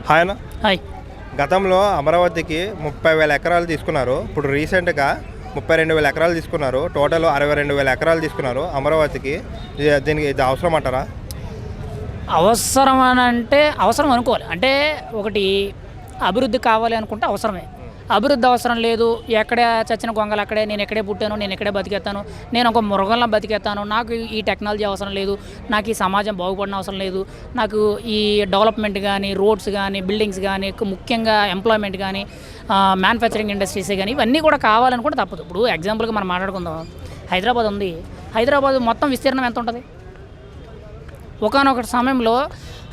Hi అన్న. Hi. గతంలో అమరావతికి 30,000 ఎకరాలు తీసుకున్నారు. ఇప్పుడు రీసెంట్గా 32,000 ఎకరాలు తీసుకున్నారు. టోటల్ 62,000 ఎకరాలు తీసుకున్నారు అమరావతికి. దీనికి ఇది అవసరం అంటారా? అవసరం అని అంటే అవసరం అనుకోవాలి. అంటే ఒకటి అభివృద్ధి కావాలి అనుకుంటే అవసరమే. అభివృద్ధి అవసరం లేదు, ఎక్కడ చచ్చిన గొంగలు అక్కడే, నేను ఎక్కడే పుట్టాను, నేను ఎక్కడే బతికేస్తాను, నేను ఒక మృగంలా బతికేస్తాను, నాకు ఈ టెక్నాలజీ అవసరం లేదు, నాకు ఈ సమాజం బాగుపడిన అవసరం లేదు, నాకు ఈ డెవలప్మెంట్ కానీ, రోడ్స్ కానీ, బిల్డింగ్స్ కానీ, ముఖ్యంగా ఎంప్లాయ్మెంట్ కానీ, మ్యానుఫ్యాక్చరింగ్ ఇండస్ట్రీస్ కానీ ఇవన్నీ కూడా కావాలనుకుంటే తప్పదు. ఇప్పుడు ఎగ్జాంపుల్గా మనం మాట్లాడుకుందాం. హైదరాబాద్ ఉంది. హైదరాబాద్ మొత్తం విస్తీర్ణం ఎంత ఉంటుంది? ఒకానొక సమయంలో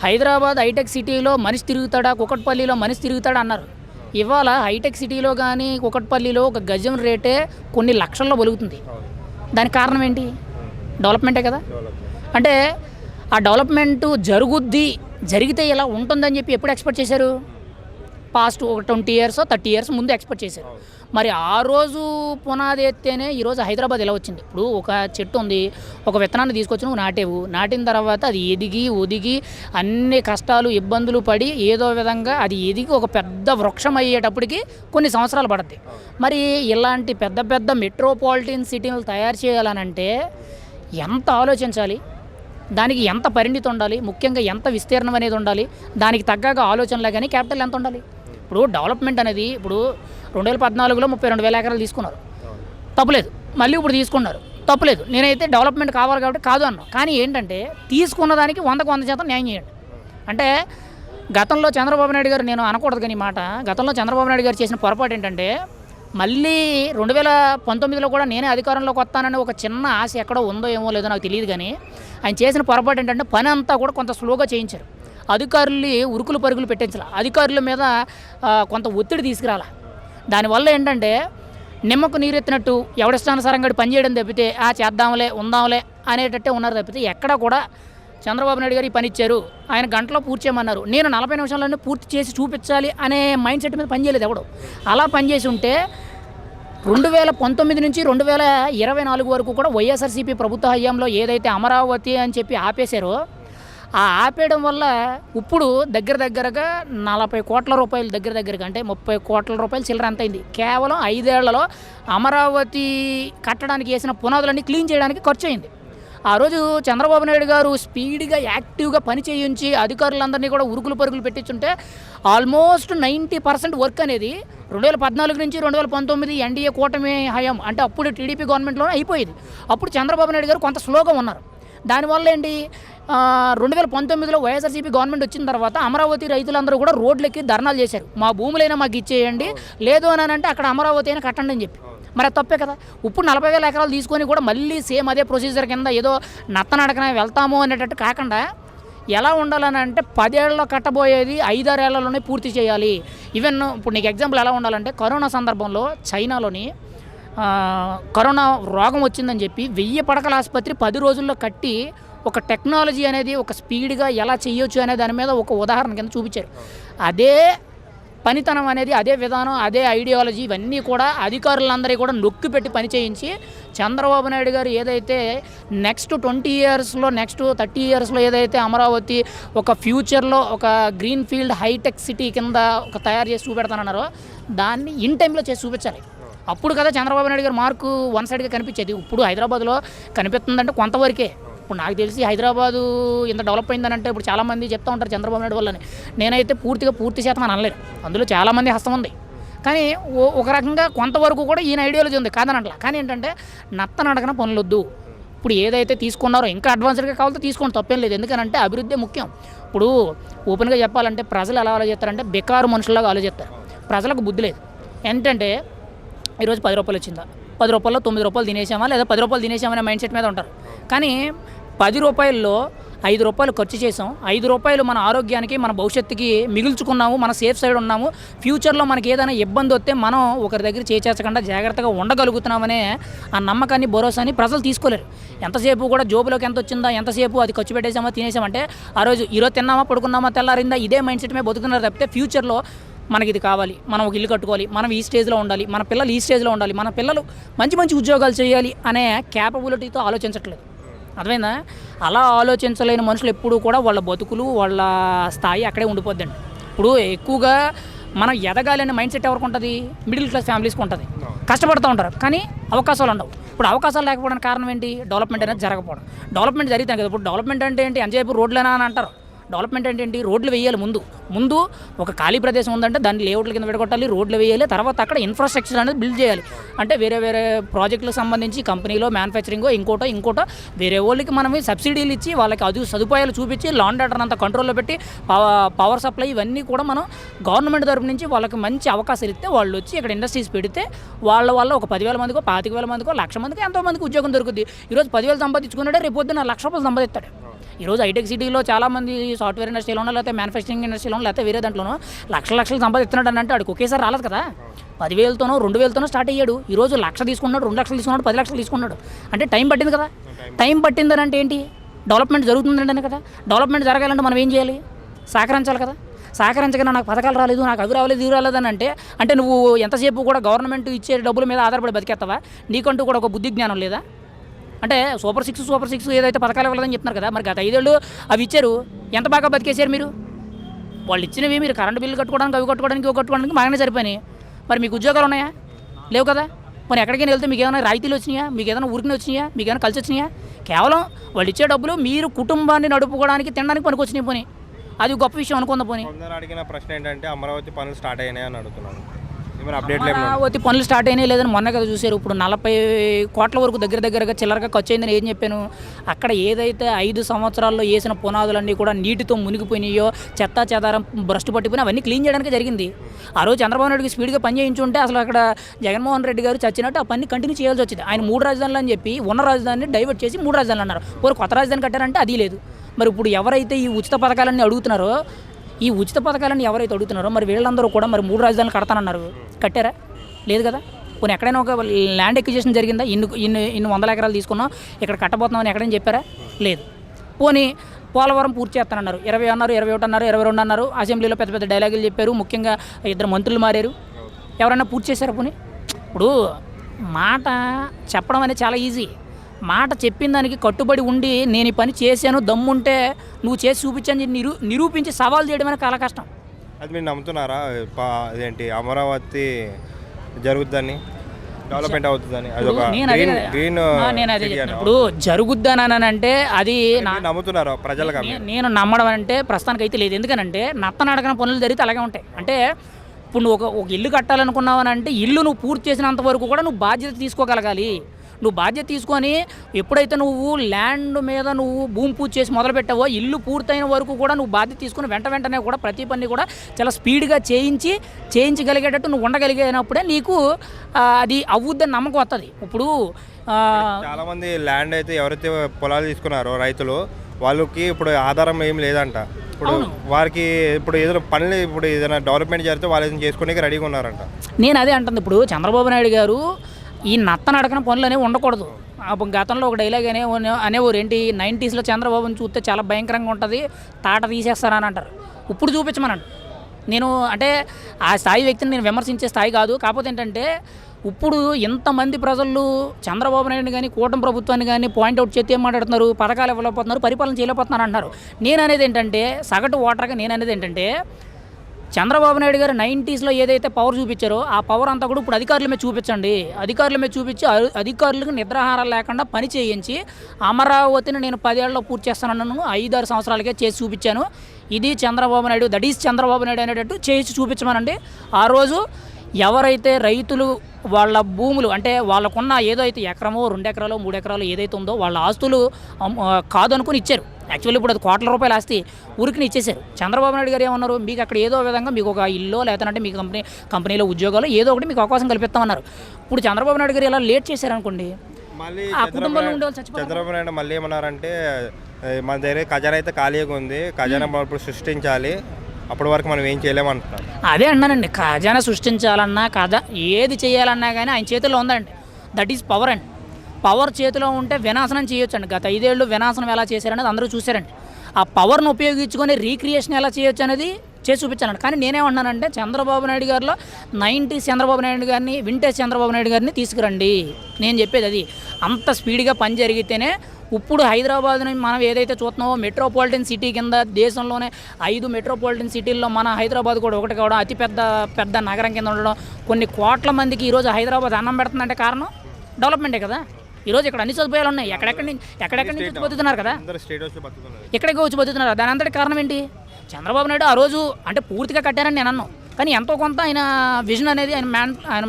హైదరాబాద్ హైటెక్ సిటీలో మనిషి తిరుగుతాడా, కుకట్పల్లిలో మనిషి తిరుగుతాడా అన్నారు. ఇవాళ హైటెక్ సిటీలో కానీ కుకట్పల్లిలో ఒక గజం రేటే కొన్ని లక్షల్లో బలుగుతుంది. దానికి కారణం ఏంటి? డెవలప్మెంటే కదా. అంటే ఆ డెవలప్మెంట్ జరిగితే ఇలా ఉంటుందని చెప్పి ఎప్పుడు ఎక్స్పెక్ట్ చేశారు? పాస్ట్ ఒక 20 years 30 years ముందు ఎక్స్పెక్ట్ చేశారు. మరి ఆ రోజు పునాది ఎత్తేనే ఈరోజు హైదరాబాద్ ఇలా వచ్చింది. ఇప్పుడు ఒక చెట్టు ఉంది, ఒక విత్తనాన్ని తీసుకొచ్చి నువ్వు నాటిన తర్వాత అది ఒదిగి అన్ని కష్టాలు ఇబ్బందులు పడి ఏదో విధంగా అది ఎదిగి ఒక పెద్ద వృక్షం అయ్యేటప్పటికి కొన్ని సంవత్సరాలు పడుతుంది. మరి ఇలాంటి పెద్ద మెట్రోపాలిటన్ సిటీలు తయారు చేయాలనంటే ఎంత ఆలోచించాలి, దానికి ఎంత పరిణితి ఉండాలి, ముఖ్యంగా ఎంత విస్తీర్ణం అనేది ఉండాలి, దానికి తగ్గగా ఆలోచనలే కానీ క్యాపిటల్ ఎంత ఉండాలి. ఇప్పుడు డెవలప్మెంట్ అనేది ఇప్పుడు 2014లో 32,000 ఎకరాలు తీసుకున్నారు, తప్పులేదు. మళ్ళీ ఇప్పుడు తీసుకున్నారు, తప్పులేదు. నేనైతే డెవలప్మెంట్ కావాలి కాబట్టి కాదు అన్నా. కానీ ఏంటంటే తీసుకున్న దానికి 100% న్యాయం చేయండి. అంటే గతంలో చంద్రబాబు నాయుడు గారు, నేను అనకూడదు కానీ మాట, గతంలో చంద్రబాబు నాయుడు గారు చేసిన పొరపాటు ఏంటంటే మళ్ళీ 2019లో కూడా నేనే అధికారంలోకి వస్తానని ఒక చిన్న ఆశ ఎక్కడో ఉందో ఏమో లేదో నాకు తెలియదు. కానీ ఆయన చేసిన పొరపాటు ఏంటంటే పని అంతా కూడా కొంత స్లోగా చేయించారు. అధికారులు ఉరుకులు పరుగులు పెట్టించాలి, అధికారుల మీద కొంత ఒత్తిడి తీసుకురాలి. దానివల్ల ఏంటంటే నిమ్మకు నీరెత్తినట్టు ఎవడిష్టానుసారంగా పనిచేయడం తప్పితే చేద్దాంలే ఉందాంలే అనేటట్టే ఉన్నారు తప్పితే ఎక్కడ కూడా చంద్రబాబు నాయుడు గారు ఈ పని ఇచ్చారు, ఆయన గంటలో పూర్తి చేయమన్నారు, నేను 40 నిమిషాల్లోనే పూర్తి చేసి చూపించాలి అనే మైండ్ సెట్ మీద పనిచేయలేదు ఎవడు. అలా పనిచేసి ఉంటే 2019 నుంచి 2024 వరకు కూడా వైఎస్ఆర్సీపీ ప్రభుత్వ హయాంలో ఏదైతే అమరావతి అని చెప్పి ఆపేశారో ఆపేయడం వల్ల ఇప్పుడు దగ్గరగా 40 కోట్ల రూపాయలు దగ్గరగా అంటే 30 కోట్ల రూపాయలు చిల్లర ఎంత అయింది కేవలం 5 ఏళ్లలో అమరావతి కట్టడానికి వేసిన పునాదులన్నీ క్లీన్ చేయడానికి ఖర్చు అయింది. ఆ రోజు చంద్రబాబు నాయుడు గారు స్పీడ్గా యాక్టివ్గా పని చేయించి అధికారులందరినీ కూడా ఉరుకులు పరుగులు పెట్టించుంటే ఆల్మోస్ట్ 90% వర్క్ అనేది 2014 నుంచి 2019 ఎన్డీఏ కూటమి హయాం అంటే అప్పుడు టీడీపీ గవర్నమెంట్లోనే అయిపోయేది. అప్పుడు చంద్రబాబు నాయుడు గారు కొంత స్లోగా ఉన్నారు. దానివల్ల ఏంటి 2019లో వైఎస్ఆర్సీపీ గవర్నమెంట్ వచ్చిన తర్వాత అమరావతి రైతులందరూ కూడా రోడ్లెక్కి ధర్నాలు చేశారు. మా భూములైనా మాకు ఇచ్చేయండి, లేదు అని అంటే అక్కడ అమరావతి అయినా కట్టండి అని చెప్పి. మరి అది తప్పే కదా. ఇప్పుడు 40,000 ఎకరాలు తీసుకొని కూడా మళ్ళీ సేమ్ అదే ప్రొసీజర్ కింద ఏదో నత్తనడకన వెళ్తాము అనేటట్టు కాకుండా ఎలా ఉండాలని అంటే 10 ఏళ్లలో కట్టబోయేది 5-6 ఏళ్లలోనే పూర్తి చేయాలి. ఈవెన్ ఇప్పుడు నీకు ఎగ్జాంపుల్ ఎలా ఉండాలంటే కరోనా సందర్భంలో చైనాలోని కరోనా రోగం వచ్చిందని చెప్పి 1000 పడకల ఆసుపత్రి 10 రోజుల్లో కట్టి ఒక టెక్నాలజీ అనేది ఒక స్పీడ్గా ఎలా చేయొచ్చు అనే దాని మీద ఒక ఉదాహరణ కింద చూపించారు. అదే పనితనం అనేది, అదే విధానం, అదే ఐడియాలజీ ఇవన్నీ కూడా అధికారులందరూ కూడా నొక్కి పెట్టి పని చేయించి చంద్రబాబు నాయుడు గారు ఏదైతే నెక్స్ట్ 20 yearsలో నెక్స్ట్ 30 yearsలో ఏదైతే అమరావతి ఒక ఫ్యూచర్లో ఒక గ్రీన్ ఫీల్డ్ హైటెక్ సిటీ కింద ఒక తయారు చేసి చూపెడతానన్నారో దాన్ని ఇన్ టైంలో చేసి చూపించాలి. అప్పుడు కదా చంద్రబాబు నాయుడు గారు మార్కు వన్ సైడ్గా కనిపించేది. ఇప్పుడు హైదరాబాద్లో కనిపిస్తుందంటే కొంతవరకే. ఇప్పుడు నాకు తెలిసి హైదరాబాదు ఇంత డెవలప్ అయిందని అంటే ఇప్పుడు చాలామంది చెప్తూ ఉంటారు చంద్రబాబు నాయుడు వల్లని. నేనైతే పూర్తి శాతం అని అనలేను, అందులో చాలామంది హస్తం ఉంది. కానీ ఒక రకంగా కొంతవరకు కూడా ఈయన ఐడియాలజీ ఉంది కాదనట్లా. కానీ ఏంటంటే నత్తనడకన పనులొద్దు. ఇప్పుడు ఏదైతే తీసుకున్నారో ఇంకా అడ్వాన్స్డ్గా కావాలో తీసుకోండి, తప్పేం లేదు. ఎందుకంటే అభివృద్ధి ముఖ్యం. ఇప్పుడు ఓపెన్గా చెప్పాలంటే ప్రజలు ఎలా ఆలోచిస్తారంటే బెకారు మనుషుల్లాగా ఆలోచిస్తారు. ప్రజలకు బుద్ధి లేదు. ఏంటంటే ఈరోజు 10 రూపాయలు వచ్చిందా, 10 రూపాయల్లో 9 రూపాయలు తినేసామా లేదా 10 రూపాయలు తినేసామనే మైండ్ సెట్ మీద ఉంటారు. కానీ 10 రూపాయల్లో 5 రూపాయలు ఖర్చు చేసాం, 5 రూపాయలు మన ఆరోగ్యానికి మన భవిష్యత్తుకి మిగుల్చుకున్నాము, మన సేఫ్ సైడ్ ఉన్నాము, ఫ్యూచర్లో మనకి ఏదైనా ఇబ్బంది వస్తే మనం ఒకరి దగ్గర చేర్చకుండా జాగ్రత్తగా ఉండగలుగుతున్నామనే ఆ నమ్మకాన్ని భరోసాని ప్రజలు తీసుకోలేరు. ఎంతసేపు కూడా జోబులోకి ఎంత వచ్చిందా, ఎంతసేపు అది ఖర్చు పెట్టేసామా తినేసామంటే ఆ రోజు ఈరోజు తిన్నామా పడుకున్నామా తెల్లారిందా ఇదే మైండ్ సెట్ మీద బతుకున్నారు తప్పితే ఫ్యూచర్లో మనకి ఇది కావాలి, మనం ఒక ఇల్లు కట్టుకోవాలి, మనం ఈ స్టేజ్లో ఉండాలి, మన పిల్లలు ఈ స్టేజ్లో ఉండాలి, మన పిల్లలు మంచి ఉద్యోగాలు చేయాలి అనే క్యాపబిలిటీతో ఆలోచించట్లేదు. అర్థమైందా? అలా ఆలోచించలేని మనుషులు ఎప్పుడూ కూడా వాళ్ళ బతుకులు వాళ్ళ స్థాయి అక్కడే ఉండిపోద్దండి. ఇప్పుడు ఎక్కువగా మనం ఎదగాలనే మైండ్ సెట్ ఎవరికి ఉంటుంది? మిడిల్ క్లాస్ ఫ్యామిలీస్కి ఉంటుంది. కష్టపడుతూ ఉంటారు కానీ అవకాశాలు ఉండవు. ఇప్పుడు అవకాశాలు లేకపోవడానికి కారణం ఏంటి? డెవలప్మెంట్ అనేది జరగకపోవడం. డెవలప్మెంట్ జరిగితే కదా. ఇప్పుడు డెవలప్మెంట్ అంటే ఏంటి? ఎంతసేపు రోడ్లేనా అని అంటారు. డెవలప్మెంట్ అంటే ఏంటి? రోడ్లు వేయాలి. ముందు ఒక ఖాళీ ప్రదేశం ఉందంటే దాన్ని లేఅవుట్ల కింద విడగొట్టాలి, రోడ్లు వేయాలి, తర్వాత అక్కడ ఇన్ఫ్రాస్ట్రక్చర్ అనేది బిల్డ్ చేయాలి. అంటే వేరే ప్రాజెక్టులకు సంబంధించి కంపెనీలో మ్యానుఫ్యాక్చరింగో ఇంకోటో వేరే వాళ్ళకి మనం సబ్సిడీలు ఇచ్చి వాళ్ళకి అది సదుపాయాలు చూపించి లాండ్ ఆర్డర్ అంతా కంట్రోల్లో పెట్టి పవర్ సప్లై ఇవన్నీ కూడా మనం గవర్నమెంట్ తరపు నుంచి వాళ్ళకి మంచి అవకాశాలు ఇస్తే వాళ్ళు వచ్చి ఇక్కడ ఇండస్ట్రీస్ పెడితే వాళ్ళ వల్ల ఒక 10,000 మందికో 25,000 మందికో 1,00,000 మందికి ఎంతోమందికి ఉద్యోగం దొరుకుతుంది. ఈరోజు 10,000 సంపాదించుకున్నాడే రేపు పొద్దున్న 1,00,000 రూపాయలు సంపాదిస్తాడు. ఈరోజు హైటెక్ సిటీలో చాలామంది సాఫ్ట్వేర్ ఇండస్ట్రీలోనో లేకపోతే మ్యానుఫ్యాక్చరింగ్ ఇండస్ట్రీలోనో లేకపోతే వేరే దాంట్లోనో లక్షలు సంపాదిస్తున్నాడు అని అంటే వాడికి ఒకేసారి రాలేదు కదా. 10,000తోనో 2,000తోనో స్టార్ట్ అయ్యాడు. ఈరోజు 1,00,000 తీసుకున్నాడు, 2 లక్షలు తీసుకున్నాడు, 10 లక్షలు తీసుకున్నాడు. అంటే టైం పట్టింది కదా. టైం పట్టిందని అంటే ఏంటి? డెవలప్మెంట్ జరుగుతుందంటే కదా. డెవలప్మెంట్ జరగాలంటే మనం ఏం చేయాలి? సహకరించాలి కదా. సహకరించగా నాకు పథకాలు రాలేదు, నాకు అవి రాలేదు, ఇవి రాలేదని అంటే నువ్వు ఎంతసేపు కూడా గవర్నమెంట్ ఇచ్చే డబ్బుల మీద ఆధారపడి బతికేస్తావా? నీకంటూ కూడా ఒక బుద్ధి జ్ఞానం లేదా? అంటే సూపర్ సిక్స్ ఏదైతే పథకాలు ఇవ్వలేదని చెప్తున్నారు కదా, మరి గత 5 ఏళ్ళు అవి ఇచ్చారు. ఎంత బాగా బతికేశారు మీరు? వాళ్ళు ఇచ్చినవి మీరు కరెంటు బిల్లు కట్టుకోవడానికి, అవి కట్టుకోవడానికి బాగానే సరిపోయినాయి. మరి మీకు ఉద్యోగాలు ఉన్నాయా? లేవు కదా. మరి ఎక్కడికైనా వెళ్తే మీకు ఏమైనా రాయితీలు వచ్చినాయా? మీకు ఏదైనా ఊరికి వచ్చినాయా? మీకు ఏమైనా కలిసి వచ్చినాయా? కేవలం వాళ్ళు ఇచ్చే డబ్బులు మీరు కుటుంబాన్ని నడుపుకోవడానికి, తినడానికి పనికి వచ్చినాయి. పోనీ అది గొప్ప విషయం అనుకుందా? పోనీ అడిగిన ప్రశ్న ఏంటంటే అమరావతి పనులు స్టార్ట్ అయినాయి అని అడుగుతున్నాను. అప్డేట్ అమరావతి పనులు స్టార్ట్ అయినాయి లేదని మొన్న కదా చూశారు. ఇప్పుడు 40 కోట్ల వరకు దగ్గరగా చిల్లరగా ఖర్చు అయిందని ఏం చెప్పాను. అక్కడ ఏదైతే 5 సంవత్సరాల్లో వేసిన పునాదులన్నీ కూడా నీటితో మునిగిపోయినాయో, చెత్తా చెదారం భ్రష్టు పట్టిపోయినా అవన్నీ క్లీన్ చేయడానికి జరిగింది. ఆ రోజు చంద్రబాబు నాయుడుకి స్పీడ్గా పని చేయించుంటే అసలు అక్కడ జగన్మోహన్ రెడ్డి గారు చచ్చినట్టు ఆ పని కంటిన్యూ చేయాల్సి వచ్చింది. ఆయన 3 రాజధానులు అని చెప్పి ఉన్న రాజధానిని డైవర్ట్ చేసి 3 రాజధానులు అన్నారు. పోరు కొత్త రాజధాని కట్టారంటే అది లేదు. మరి ఇప్పుడు ఎవరైతే ఈ ఉచిత పథకాలన్నీ అడుగుతున్నారో, ఎవరైతే అడుగుతున్నారో మరి వీళ్ళందరూ కూడా మరి 3 రాజధానులు కడతానన్నారు. కట్టారా? లేదు కదా. పోనీ ఎక్కడైనా ఒక ల్యాండ్ ఎక్విజిషన్ జరిగిందా? ఇన్ని 100 ఎకరాలు తీసుకున్నాం, ఇక్కడ కట్టబోతున్నామని ఎక్కడైనా చెప్పారా? లేదు. పోనీ పోలవరం పూర్తి చేస్తానన్నారు. 20 అన్నారు, 21 అన్నారు, 22 అన్నారు. అసెంబ్లీలో పెద్ద డైలాగులు చెప్పారు. ముఖ్యంగా 2 మంత్రులు మారారు. ఎవరైనా పూర్తి చేశారా? పోనీ ఇప్పుడు మాట చెప్పడం అనేది చాలా ఈజీ. మాట చెప్పిన దానికి కట్టుబడి ఉండి నేను ఈ పని చేశాను దమ్ముంటే నువ్వు చేసి చూపించని నిరూపించి సవాల్ చేయడం అనేది చాలా కష్టం. అది మీరు నమ్ముతున్నారా? అదేంటి అమరావతి జరుగుద్దని, డెవలప్మెంట్ అవుతుందని? నేను అదే ఇప్పుడు జరుగుద్దని అంటే అది నమ్ముతున్నారా ప్రజలుగా? నేను నమ్మడం అంటే ప్రస్తుతానికి అయితే లేదు. ఎందుకనంటే నత్తనడకన పనులు జరిగితే అలాగే ఉంటాయి. అంటే ఇప్పుడు నువ్వు ఒక ఇల్లు కట్టాలనుకున్నావు అని అంటే ఇల్లు నువ్వు పూర్తి చేసినంత వరకు కూడా నువ్వు బాధ్యత తీసుకోగలగాలి. నువ్వు బాధ్యత తీసుకొని ఎప్పుడైతే నువ్వు ల్యాండ్ మీద నువ్వు భూమి పూజ చేసి మొదలుపెట్టావో ఇల్లు పూర్తయిన వరకు కూడా నువ్వు బాధ్యత తీసుకుని వెంటనే కూడా ప్రతి పని కూడా చాలా స్పీడ్గా చేయించగలిగేటట్టు నువ్వు ఉండగలిగినప్పుడే నీకు అది అవుద్దని నమ్మకం వస్తుంది. ఇప్పుడు చాలామంది ల్యాండ్ అయితే ఎవరైతే పొలాలు తీసుకున్నారో రైతులు వాళ్ళకి ఇప్పుడు ఆధారం ఏం లేదంట. ఇప్పుడు వారికి ఇప్పుడు ఏదైనా పనులు ఇప్పుడు ఏదైనా డెవలప్మెంట్ జరిగితే వాళ్ళు ఏదైనా చేసుకోవడానికి రెడీగా ఉన్నారంట. నేను అదే అంటుంది. ఇప్పుడు చంద్రబాబు నాయుడు గారు ఈ నడకన పనులు అనేవి ఉండకూడదు. గతంలో ఒక డైలాగ్ అనేవారు ఏంటి, 90sలో చంద్రబాబుని చూస్తే చాలా భయంకరంగా ఉంటుంది, తాట తీసేస్తారని అంటారు. ఇప్పుడు చూపించమనండి. నేను అంటే ఆ స్థాయి వ్యక్తిని నేను విమర్శించే స్థాయి కాదు. కాకపోతే ఏంటంటే ఇప్పుడు ఎంతమంది ప్రజలు చంద్రబాబు నాయుడు కానీ కూటమి ప్రభుత్వాన్ని కానీ పాయింట్అవుట్ చేస్తే ఏం మాట్లాడుతున్నారు, పథకాలు ఇవ్వలేకపోతున్నారు, పరిపాలన చేయలేకపోతున్నారు అంటున్నారు. నేను అనేది ఏంటంటే సగటు ఓటర్గా నేను అనేది ఏంటంటే చంద్రబాబు నాయుడు గారు 90sలో ఏదైతే పవర్ చూపించారో ఆ పవర్ అంతా కూడా ఇప్పుడు అధికారుల మీద చూపించండి. అధికారుల మీద చూపించి అధికారులకు నిద్రాహారాలు లేకుండా పని చేయించి అమరావతిని నేను 10 ఏళ్లలో పూర్తి చేస్తానన్నాను, 5-6 సంవత్సరాలకే చేసి చూపించాను. ఇది చంద్రబాబు నాయుడు, దట్ ఈజ్ చంద్రబాబు నాయుడు అనేటట్టు చేసి చూపించమనండి. ఆ రోజు ఎవరైతే రైతులు వాళ్ళ భూములు అంటే వాళ్ళకున్న ఏదైతే ఎకరమో 2 ఎకరాలు 3 ఎకరాలు ఏదైతే ఉందో వాళ్ళ ఆస్తులు కాదనుకుని ఇచ్చారు. యాక్చువల్లీ ఇప్పుడు అది కోట్ల రూపాయల ఆస్తి ఊరికి ఇచ్చేశారు. చంద్రబాబు నాయుడు గారు ఏమన్నారు, మీకు అక్కడ ఏదో విధంగా మీకు ఒక ఇల్లు లేదంటే మీకు కంపెనీలో ఉద్యోగాలు ఏదో ఒకటి మీకు అవకాశం కల్పిస్తామన్నారు. ఇప్పుడు చంద్రబాబు నాయుడు గారు ఇలా లేట్ చేశారనుకోండి, ఆ కుటుంబంలో ఉండే వాళ్ళు చచ్చిపోతారు. చంద్రబాబు నాయుడు మళ్ళీ ఏమన్నారంటే మన దగ్గర ఖజానా అయితే ఖాళీగా ఉంది, ఖజానా ఇప్పుడు సృష్టించాలి, అప్పటి వరకు మనం ఏం చేయలేమంటున్నాం. అదే అన్నానండి, ఖజానా సృష్టించాలన్నా ఏది చేయాలన్నా కానీ ఆయన చేతిలో ఉందండి. దట్ ఈజ్ పవర్ అండి. పవర్ చేతిలో ఉంటే వినాశనం చేయొచ్చండి. గత 5 ఏళ్ళు వినాశనం ఎలా చేశారనేది అందరూ చూశారండి. ఆ పవర్ను ఉపయోగించుకొని రీక్రియేషన్ ఎలా చేయొచ్చు అనేది చేసి చూపించానండి. కానీ నేనేమన్నానంటే చంద్రబాబు నాయుడు గారిలో 90s చంద్రబాబు నాయుడు గారిని, వింటేజ్ చంద్రబాబు నాయుడు గారిని తీసుకురండి. నేను చెప్పేది అది. అంత స్పీడ్గా పని జరిగితేనే ఇప్పుడు హైదరాబాద్ని మనం ఏదైతే చూస్తున్నామో మెట్రోపాలిటన్ సిటీ కింద దేశంలోనే 5 మెట్రోపాలిటన్ సిటీల్లో మన హైదరాబాద్ కూడా ఒకటి కావడం, అతి పెద్ద నగరం కింద ఉండడం, కొన్ని కోట్ల మందికి ఈరోజు హైదరాబాద్ అన్నం పెడుతుందంటే కారణం డెవలప్మెంటే కదా. ఈరోజు ఇక్కడ అన్ని సదుపాయాలు ఉన్నాయి, ఎక్కడెక్కడి నుంచి వచ్చి బతుకుతున్నారు కదా, ఎక్కడికి వచ్చి బతుకుతున్నారు. దాని అంతటి కారణం ఏంటి? చంద్రబాబు నాయుడు ఆ రోజు అంటే పూర్తిగా కట్టారని నేను అన్నాను, కానీ ఎంతో కొంత ఆయన విజన్ అనేది ఆయన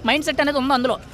మైండ్ సెట్ అనేది ఉంది అందులో.